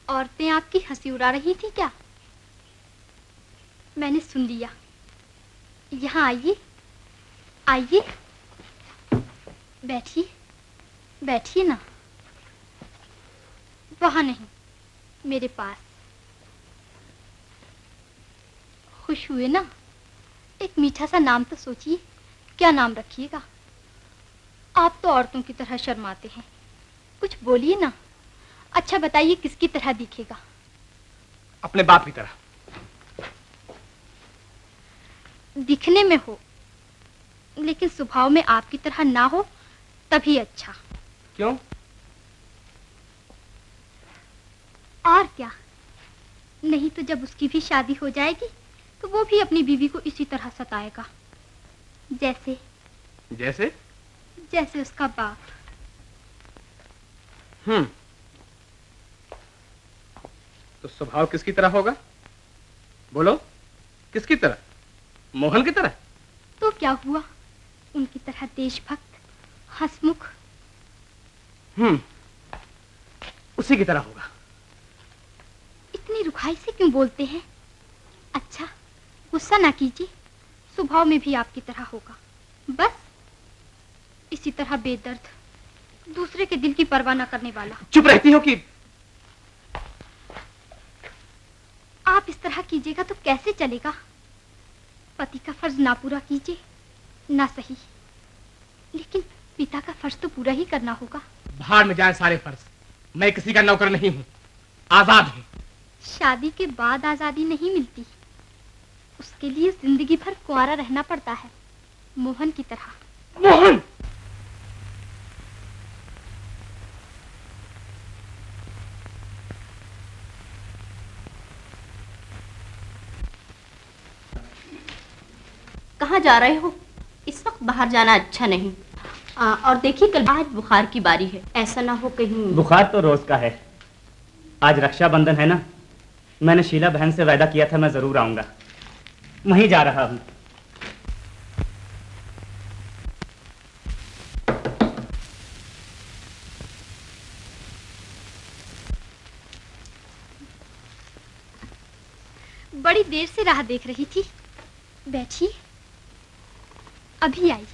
औरतें आपकी हंसी उड़ा रही थी क्या? मैंने सुन लिया। यहाँ आइए, आइए, बैठिए, बैठिए ना। वहाँ नहीं, मेरे पास। खुश हुए ना? एक मीठा सा नाम तो सोचिए, क्या नाम रखिएगा? आप तो औरतों की तरह शर्माते हैं, कुछ बोलिए ना। अच्छा बताइए, किसकी तरह दिखेगा? अपने बाप की तरह। दिखने में हो, लेकिन स्वभाव में आपकी तरह ना हो तभी अच्छा। क्यों? और क्या, नहीं तो जब उसकी भी शादी हो जाएगी तो वो भी अपनी बीवी को इसी तरह सताएगा, जैसे जैसे जैसे उसका बाप। तो स्वभाव किसकी तरह होगा? बोलो, किसकी तरह? मोहन की तरह? तो क्या हुआ, उनकी तरह देशभक्त, हंसमुख। उसी की तरह होगा। इतनी रुखाई से क्यों बोलते हैं? अच्छा, गुस्सा ना कीजिए, स्वभाव में भी आपकी तरह होगा, बस इसी तरह बेदर्द, दूसरे के दिल की परवाह न करने वाला। चुप रहती हो कि? आप इस तरह कीजिएगा तो कैसे चलेगा? पति का फर्ज ना पूरा कीजिए, ना सही, लेकिन पिता का फर्ज तो पूरा ही करना होगा। भाड़ में जाए सारे फर्ज, मैं किसी का नौकर नहीं हूँ, आजाद हूँ। शादी के बाद आजादी नहीं मिलती, उसके लिए जिंदगी भर कुंवारा रहना पड़ता है, मोहन की तरह। मोहन! कहाँ जा रहे हो? इस वक्त बाहर जाना अच्छा नहीं। और देखिए, कल आज बुखार की बारी है, ऐसा ना हो कहीं। बुखार तो रोज का है, आज रक्षाबंधन है ना, मैंने शीला बहन से वायदा किया था मैं जरूर आऊंगा, वहीं जा रहा हूं। बड़ी देर से राह देख रही थी, बैठिए, अभी आई।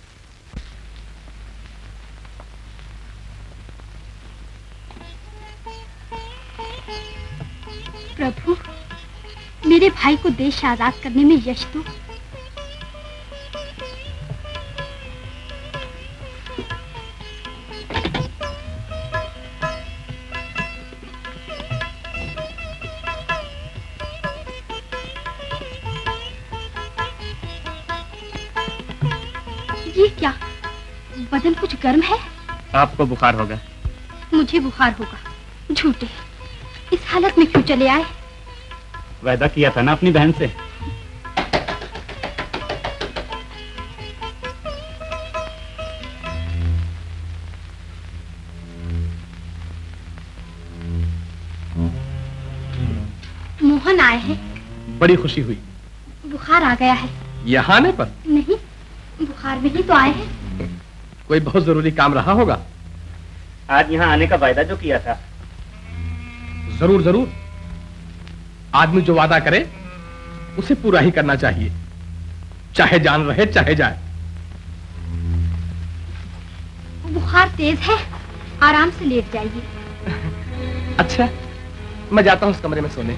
प्रभु, मेरे भाई को देश आजाद करने में यश दो। ये क्या, बदन कुछ गर्म है? आपको बुखार होगा। मुझे बुखार होगा? झूठे, इस हालत में क्यों चले आए? वायदा किया था ना अपनी बहन से। मोहन आए हैं। बड़ी खुशी हुई। बुखार आ गया है। यहाँ आने पर? नहीं, बुखार में ही तो आए हैं। कोई बहुत जरूरी काम रहा होगा। आज यहाँ आने का वायदा जो किया था। जरूर जरूर, आदमी जो वादा करे उसे पूरा ही करना चाहिए, चाहे जान रहे चाहे जाए। बुखार तेज है, आराम से लेट जाइए। अच्छा, मैं जाता हूँ उस कमरे में सोने,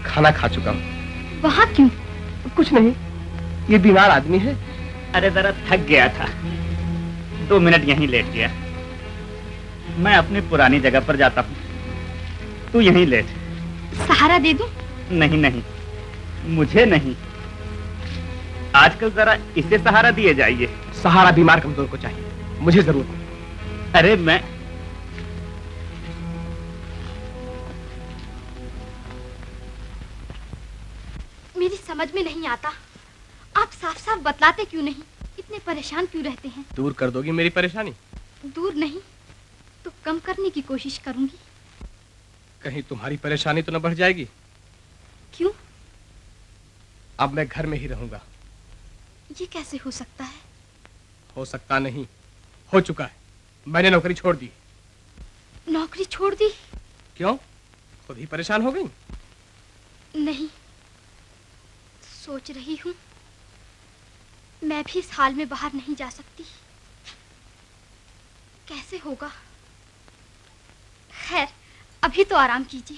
खाना खा चुका हूँ। वहाँ क्यों? कुछ नहीं, ये बीमार आदमी है। अरे जरा थक गया था, 2 मिनट यहीं लेट गया। मैं अपनी पुरानी जगह पर जाता हूँ, तू यहीं लेट। सहारा दे दूं? नहीं नहीं, मुझे नहीं, आजकल जरा इसे सहारा दिए जाइए। सहारा बीमार कमजोर को चाहिए, मुझे जरूर नहीं। अरे मैं मेरी समझ में नहीं आता, आप साफ साफ बतलाते क्यों नहीं? इतने परेशान क्यों रहते हैं? दूर कर दोगी मेरी परेशानी? दूर नहीं तो कम करने की कोशिश करूंगी। कहीं तुम्हारी परेशानी तो न बढ़ जाएगी? क्यों? अब मैं घर में ही रहूंगा। ये कैसे हो सकता है? हो सकता नहीं, हो चुका है। मैंने नौकरी छोड़ दी। नौकरी छोड़ दी? क्यों, खुद ही परेशान हो गई? नहीं, सोच रही हूँ मैं भी इस हाल में बाहर नहीं जा सकती। कैसे होगा? खैर, अभी तो आराम कीजिए।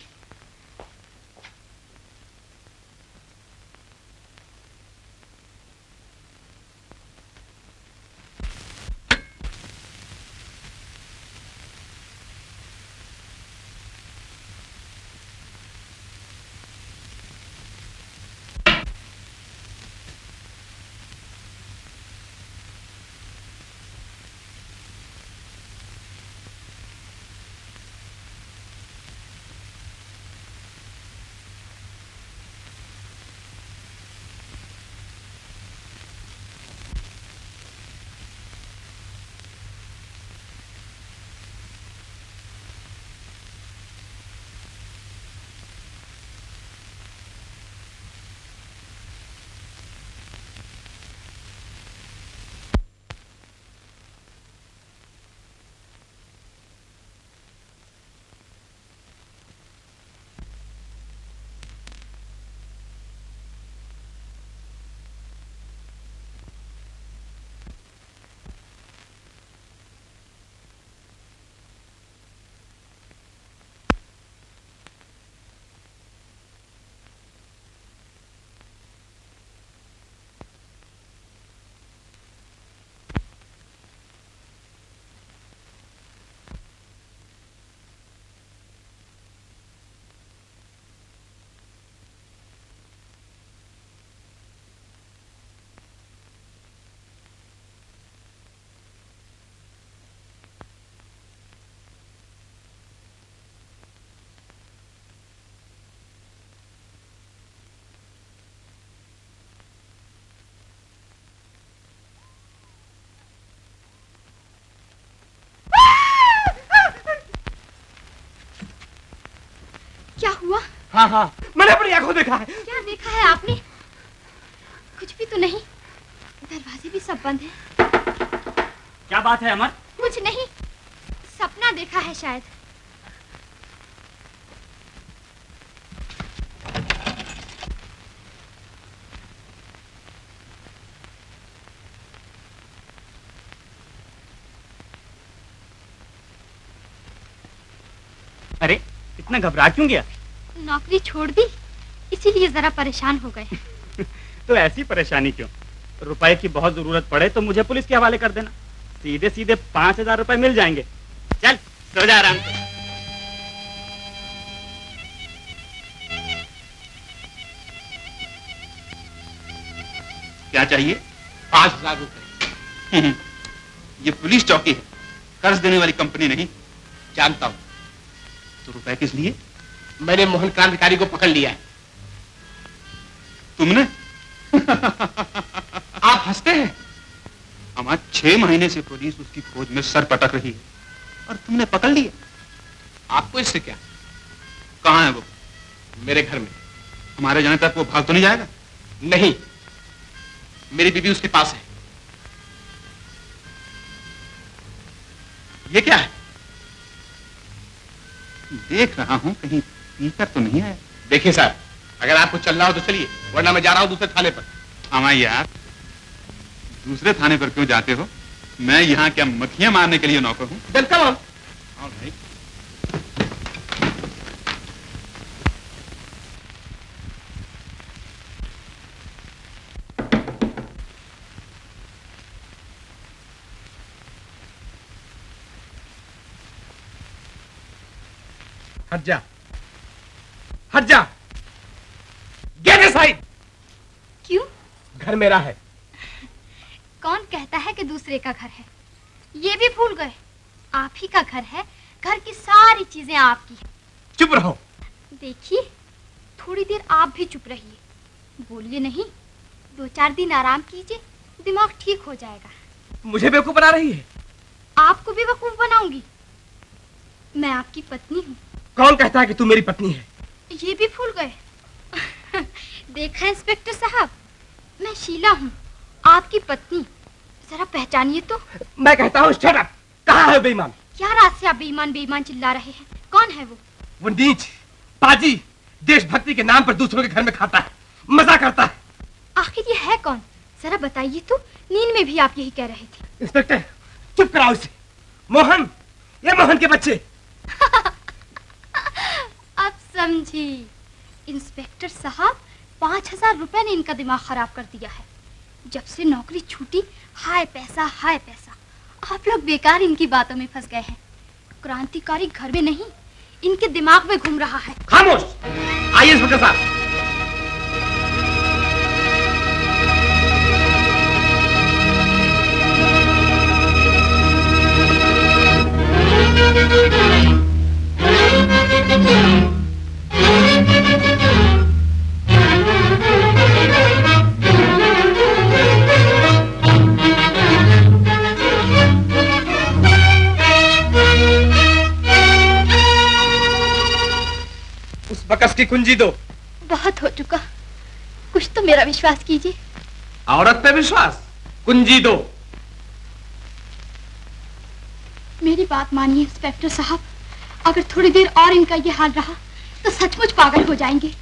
क्या हुआ? हाँ हाँ, मैंने अपनी आंखों देखा है। क्या देखा है आपने? कुछ भी तो नहीं, दरवाजे भी सब बंद हैं। क्या बात है अमर? कुछ नहीं, सपना देखा है शायद। अरे, इतना घबरा क्यों गया? नौकरी छोड़ दी, इसीलिए जरा परेशान हो गए। तो ऐसी परेशानी क्यों? रुपए की बहुत जरूरत पड़े तो मुझे पुलिस के हवाले कर देना, सीधे सीधे 5,000 रुपए मिल जाएंगे। चल सो जा आराम से। क्या चाहिए? 5,000 रुपए। ये पुलिस चौकी है, कर्ज देने वाली कंपनी नहीं। जानता हूँ। तो रुपए किस लिए? मैंने मोहन क्रांतिकारी को पकड़ लिया है। तुमने? आप हंसते हैं। हमारे 6 महीने से पुलिस उसकी खोज में सर पटक रही है और तुमने पकड़ लिया। आपको इससे क्या? कहाँ है वो? मेरे घर में। हमारे जाने तक वो भाग तो नहीं जाएगा? नहीं, मेरी बीबी उसके पास है। ये क्या है? देख रहा हूं कहीं पीकर तो नहीं आया। देखिए सर, अगर आपको चलना हो तो चलिए, वरना मैं जा रहा हूं दूसरे थाने पर। हमारा यार, दूसरे थाने पर क्यों जाते हो? मैं यहाँ क्या मक्खियां मारने के लिए नौकर हूँ? Welcome on. भाई हट जा, हट जा। Get aside. क्यों? घर मेरा है। कौन कहता है कि दूसरे का घर है? ये भी भूल गए, आप ही का घर है। घर की सारी चीजें आपकी हैं। चुप रहो। देखिए, थोड़ी देर आप भी चुप रहिए, बोलिए नहीं। 2-4 दिन आराम कीजिए, दिमाग ठीक हो जाएगा। मुझे बेवकूफ बना रही है। आपको भी बेवकूफ बनाऊंगी? मैं आपकी पत्नी हूँ। कौन कहता है कि तू मेरी पत्नी है? ये भी भूल गए? देखा इंस्पेक्टर साहब, मैं शीला हूँ, आपकी पत्नी। जरा पहचानिए तो। मैं कहता हूँ शट अप। कहाँ है बेईमान? क्या रात से आप बेईमान बेईमान चिल्ला रहे हैं? कौन है वो? वो नीच पाजी देशभक्ति के नाम पर दूसरों के घर में खाता है, मजा करता है। आखिर ये है कौन? जरा बताइए तो। नींद में भी आप यही कह रहे थे। इंस्पेक्टर चुप कराओ इसे। मोहन, ये मोहन के बच्चे। अब समझी। इंस्पेक्टर साहब, 5000 रुपए ने इनका दिमाग खराब कर दिया है। जब से नौकरी छूटी, हाय पैसा हाय पैसा। आप लोग बेकार इनकी बातों में फंस गए हैं। क्रांतिकारी घर में नहीं, इनके दिमाग में घूम रहा है। खामोश। आइए इंस्पेक्टर साहब। उस बकस की कुंजी दो। बहुत हो चुका, कुछ तो मेरा विश्वास कीजिए। औरत पे विश्वास, कुंजी दो। मेरी बात मानिए इंस्पेक्टर साहब, अगर थोड़ी देर और इनका ये हाल रहा तो सचमुच पागल हो जाएंगे।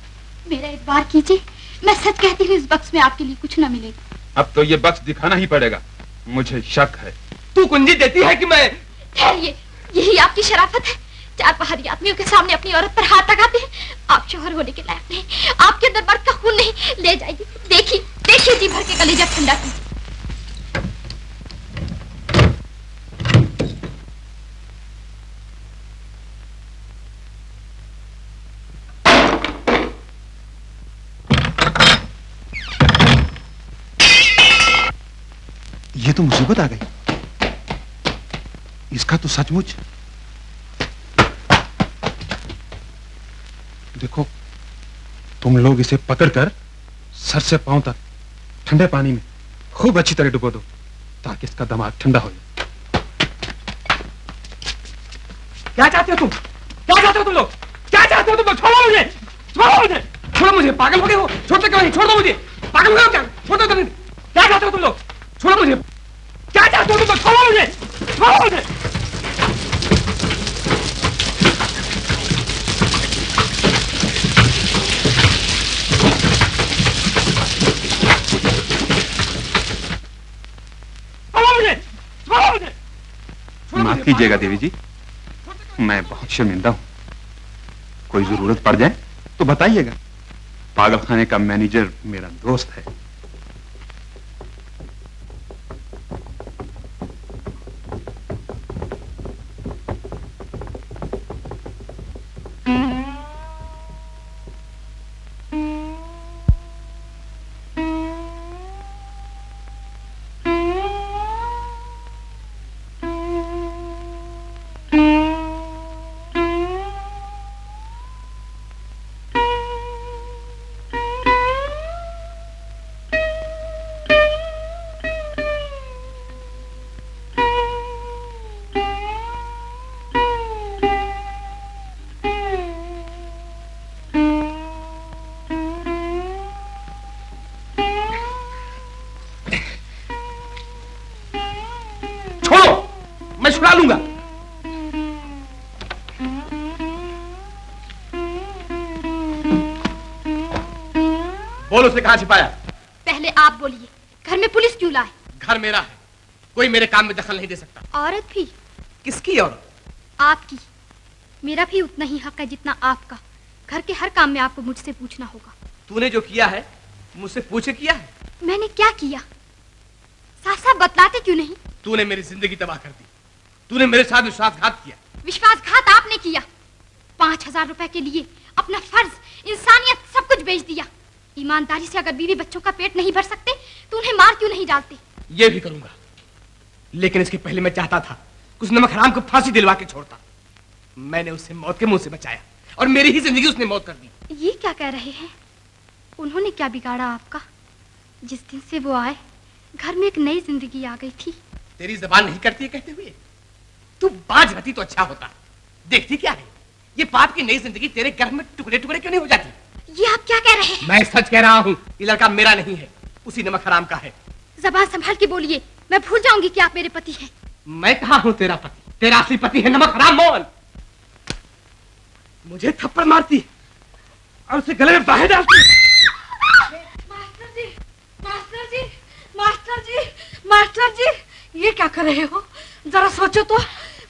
मेरा एतबार कीजिए, मैं सच कहती हूँ, इस बक्स में आपके लिए कुछ न मिलेगा। अब तो ये बक्स दिखाना ही पड़ेगा, मुझे शक है। तू कुंजी देती है कि मैं? ठहरिए, यही आपकी शराफत है। 4 पहाड़ी आदमियों के सामने अपनी औरत पर हाथ लगाते हैं। आप शोहर होने के लायक नहीं, आपके अंदर मर्द का खून नहीं। ले जाइए, देखिए देखिए, जी भर के कलेजा ठंडा कीजिए। ये तो मुसीबत आ गई। इसका तो सचमुच। देखो, तुम लोग इसे पकड़कर सर से पांव तक ठंडे पानी में खूब अच्छी तरह डुबो दो, ताकि इसका दिमाग ठंडा हो जाए। क्या चाहते हो तुम? क्या चाहते हो तुम लोग? क्या चाहते हो तुम लोग? छोड़ो मुझे, छोड़ो मुझे, छोड़ो मुझे। पागल हो गए हो? छोड़ते क्यों नहीं? छोड़ दो मुझे। पागल हो गए हो क्या? छोड़ दो। क्या चाहते हो तुम लोग? छोड़ो मुझे। क्या चाहते हो तुम लोग? छोड़ो मुझे, छोड़ो मुझे। माफ कीजिएगा देवी जी, मैं बहुत शर्मिंदा हूं। कोई जरूरत पड़ जाए तो बताइएगा। पागल खाने का मैनेजर मेरा दोस्त है। मैं छुड़ा लूंगा। बोलो, उसे कहां छिपाया? पहले आप बोलिए, घर में पुलिस क्यों लाए? घर मेरा है, कोई मेरे काम में दखल नहीं दे सकता। औरत भी? किसकी औरत? आपकी। मेरा भी उतना ही हक है जितना आपका। घर के हर काम में आपको मुझसे पूछना होगा। तूने जो किया है मुझसे पूछे किया है? मैंने क्या किया? साफ साफ बतलाते क्यों नहीं? तूने मेरी जिंदगी तबाह कर दी। तूने मेरे साथ विश्वासघात किया। विश्वासघात आपने किया। 5000 रुपए के लिए अपना फर्ज, इंसानियत सब कुछ बेच दिया। ईमानदारी से अगर बीवी बच्चों का पेट नहीं भर सकते तो उन्हें मार क्यों नहीं डालते? ये भी करूंगा, लेकिन इसके पहले मैं चाहता था उस नमक हराम को फांसी दिलवा के छोड़ता। मैंने उसे मौत के मुंह से बचाया और मेरी ही जिंदगी उसने मौत कर दी। ये क्या कह रहे हैं? उन्होंने क्या बिगाड़ा आपका? जिस दिन से वो आए घर में एक नई जिंदगी आ गई थी। तेरी जबान नहीं करती है कहते हुए? तू बाज रहती तो अच्छा होता। देखती क्या है, ये पाप की नई जिंदगी तेरे घर में टुकड़े टुकड़े क्यों नहीं हो जाती? ये आप क्या कह रहे हैं? मैं सच कह रहा हूँ, ये लड़का मेरा नहीं है, उसी नमक हराम का है। जबान संभाल के बोलिए, मैं भूल जाऊंगी कि आप मेरे पति हैं। मैं कहा हूँ तेरा पति? तेरा असली पति है नमक हराम मोहन। मुझे थप्पड़ मारती और उसे गले में बाहें डालती। मास्टर जी, मास्टर जी, मास्टर जी, मास्टर जी, ये क्या कर रहे हो? जरा सोचो तो,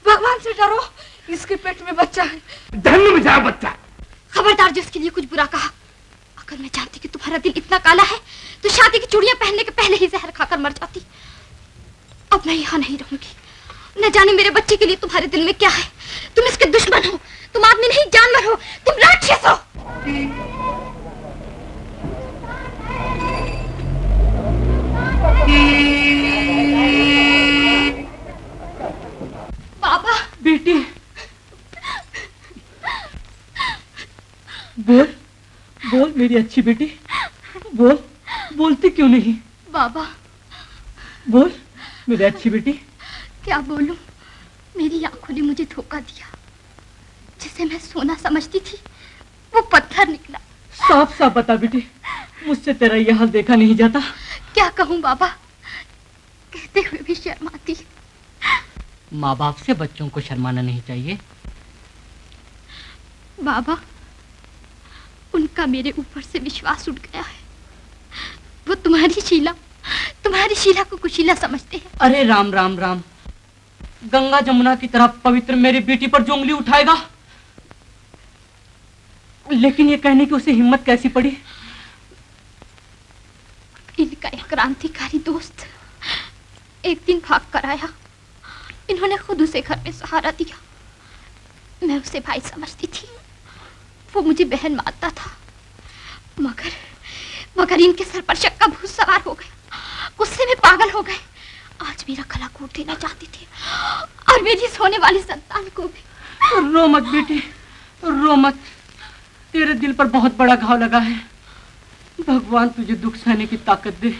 भगवान से डरो, इसके पेट में बच्चा है। जहन्नुम में जाओ बच्चा। खबरदार जो इसके लिए कुछ बुरा कहा। अगर मैं जानती कि तुम्हारा दिल इतना काला है तो शादी की चूड़ियां पहनने के पहले ही जहर खाकर मर जाती। अब मैं यहाँ नहीं रहूंगी। न जाने मेरे बच्चे के लिए तुम्हारे दिल में क्या है। तुम इसके दुश्मन हो, तुम आदमी नहीं जानवर हो, तुम राक्षस हो। बाबा। बेटी, बोल बोल मेरी अच्छी बेटी, बोल, बोलती क्यों नहीं? बाबा। बोल मेरी अच्छी बेटी। क्या बोलूं? मेरी आंखों ने मुझे धोखा दिया। जिसे मैं सोना समझती थी वो पत्थर निकला। साफ साफ बता बेटी, मुझसे तेरा यह हाल देखा नहीं जाता। क्या कहूं बाबा, कहते हुए भी शर्म आती। माँ बाप से बच्चों को शर्माना नहीं चाहिए। बाबा, उनका मेरे ऊपर से विश्वास उठ गया है। वो तुम्हारी शीला को कुशीला समझते हैं। अरे राम राम राम, गंगा जमुना की तरह पवित्र मेरी बेटी पर जो उंगली उठाएगा। लेकिन ये कहने की उसे हिम्मत कैसी पड़ी? इनका एक क्रांतिकारी दोस्त एक दिन भाग कर आया। इन्होंने खुद उसे घर में सहारा दिया। मैं उसे भाई समझती थी, वो मुझे बहन मानता था। मगर इनके सर पर शक का भूत सवार हो गया। गुस्से में पागल हो गए। आज मेरा गला घोट देना चाहती थी और मेरी सोने वाली संतान को भी। रो मत बेटी, रो मत। तेरे दिल पर बहुत बड़ा घाव लगा है। भगवान तुझे दुख सहने की ताकत दे।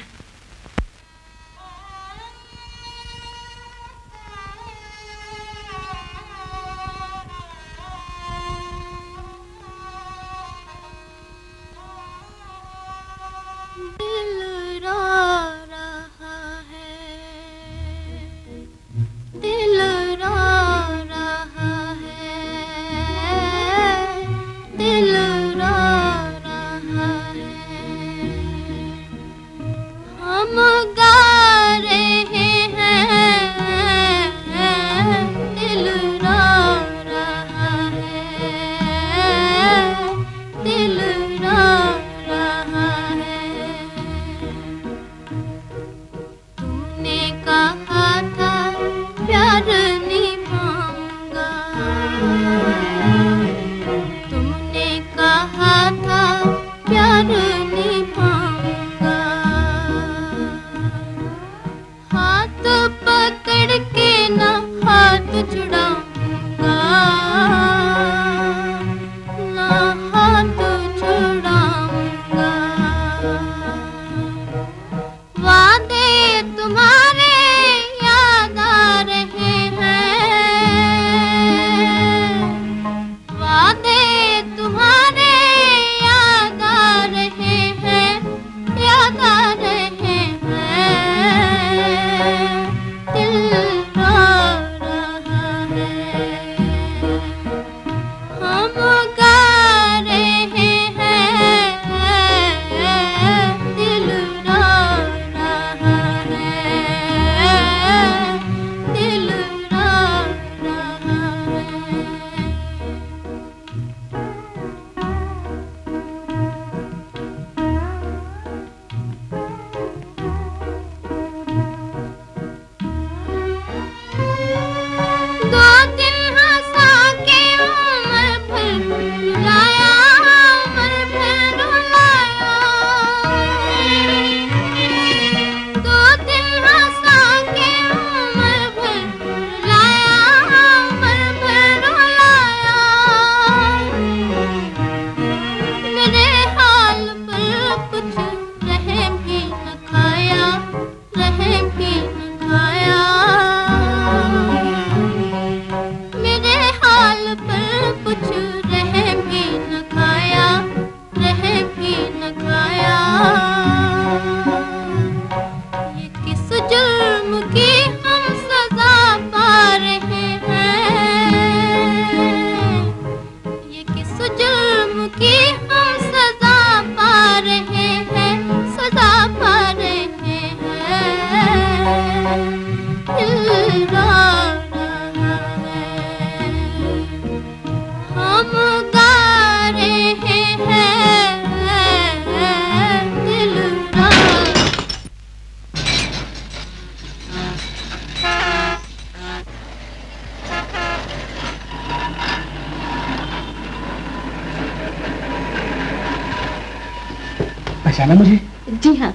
पहचाना मुझे? जी हाँ।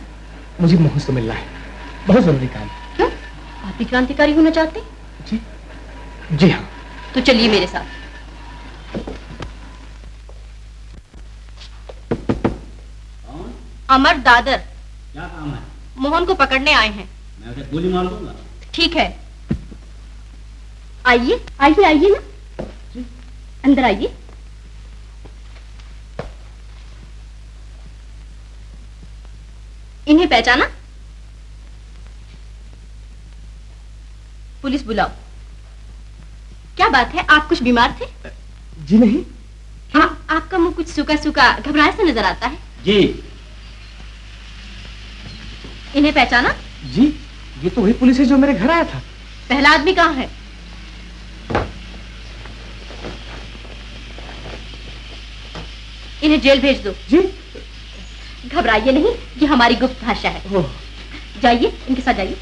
मुझे मोहन से मिलना है, बहुत जरूरी काम। क्यों? आप भी क्रांतिकारी होना चाहते हैं? जी जी हाँ। तो चलिए मेरे साथ। अमर दादर। क्या काम है? मोहन को पकड़ने आए हैं। मैं उसे गोली मार दूंगा। ठीक है, आइए आइए आइए ना, अंदर आइए। इन्हें पहचाना? पुलिस बुलाओ। क्या बात है, आप कुछ बीमार थे? जी नहीं। आपका मुंह कुछ सूखा सूखा घबराया सा नजर आता है। जी। इन्हें पहचाना? जी, ये तो वही पुलिस है जो मेरे घर आया था। पहला आदमी कहाँ है? इन्हें जेल भेज दो। जी। घबराइए नहीं, ये हमारी गुप्त भाषा है। जाइए, इनके साथ जाइए।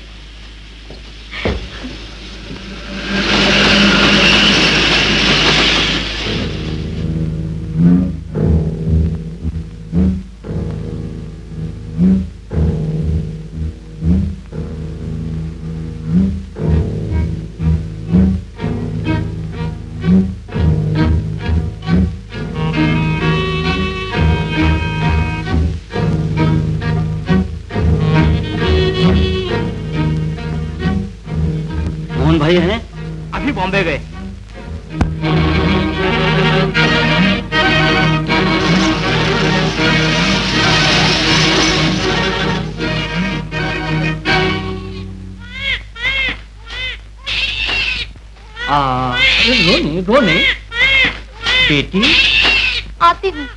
मोहन भाई हैं? अभी बॉम्बे गए। अरे रो नहीं बेटी। आती हूँ।